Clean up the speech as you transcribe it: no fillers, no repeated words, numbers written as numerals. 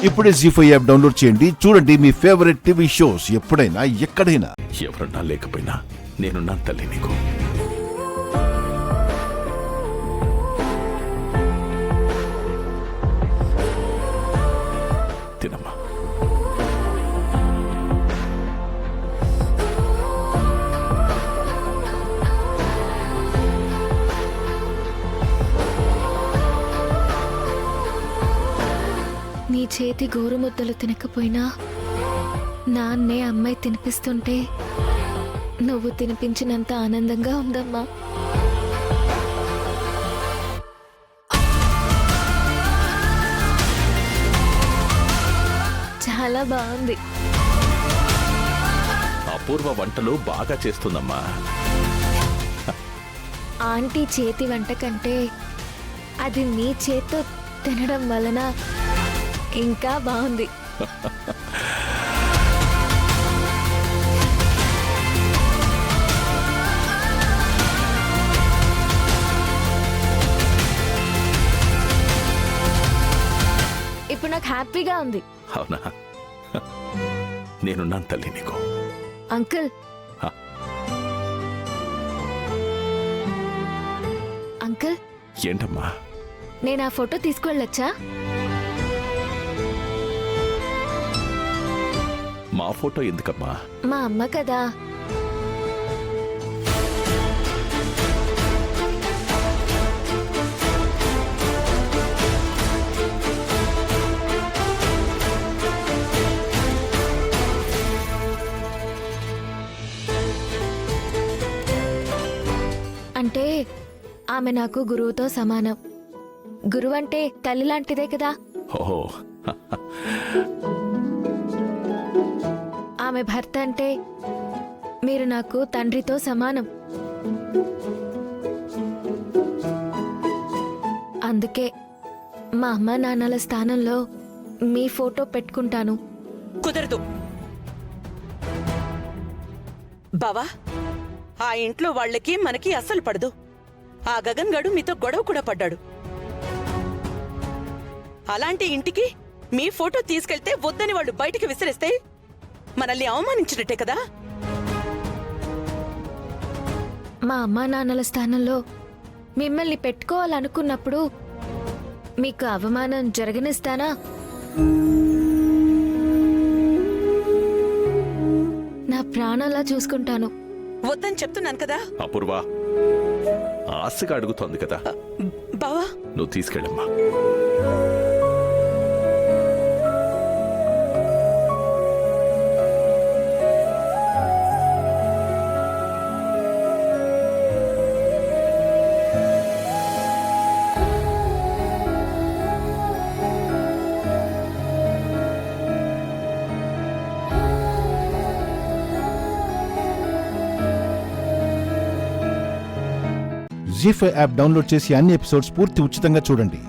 ఇప్పుడే జీ5 app download చేయండి. చూడండి మీ ఫేవరెట్ టీవీ షోస్ ఎప్పుడైనా ఎక్కడైనా. ఎవరన్నా లేకపోయినా నేనున్నా తల్లి నీకు. తినమ్మా. నీ చేతి గోరుముద్దలు తినకపోయినా నాన్నే అమ్మాయి తినిపిస్తుంటే నువ్వు తినిపించినంత ఆనందంగా ఉందమ్మా. చాలా బాగుంది. అపూర్వ వంటలు బాగా చేస్తుందమ్మా. ఆంటీ చేతి వంట కంటే అది నీ చేత్తో తినడం వలన ఇంకా బాగుంది. ఇప్పుడు నాకు హ్యాపీగా ఉంది. అవునా? నేనున్నాను తల్లి నీకు. అంకుల్, హ. అంకుల్, ఏంటమ్మా? నేను ఆ ఫోటో తీసుకువెళ్ళొచ్చా? మా ఫోటో ఎందుకమ్మా? మా అమ్మ కదా. అంటే ఆమె నాకు గురువుతో సమానం. గురువు అంటే తల్లి లాంటిదే కదా. ఓహో. ఆమె భర్త అంటే మీరు నాకు తండ్రితో సమానం. అందుకే మా అమ్మ నాన్నల స్థానంలో మీ ఫోటో పెట్టుకుంటాను. కుదరదు బావా. ఆ ఇంట్లో వాళ్ళకి మనకి అస్సలు పడదు. ఆ గగన్ గడు మీతో గొడవ కూడా పడ్డాడు. అలాంటి ఇంటికి మీ ఫోటో తీసుకెళ్తే వద్దని వాళ్ళు బయటికి విసిరేస్తే మనల్ని అవమానించినట్టే కదా. మా అమ్మా నాన్నల స్థానంలో మిమ్మల్ని పెట్టుకోవాలనుకున్నప్పుడు మీకు అవమానం జరగనిస్తానా? నా ప్రాణంలా చూసుకుంటాను. వద్దని చెప్తున్నాను కదా. అపూర్వ ఆశగా అడుగుతోంది కదా. బావా, నువ్వు తీసుకెళ్ళమ్మా. జీ5 యాప్ డౌన్లోడ్ చేసి అన్ని ఎపిసోడ్స్ పూర్తి ఉచితంగా చూడండి.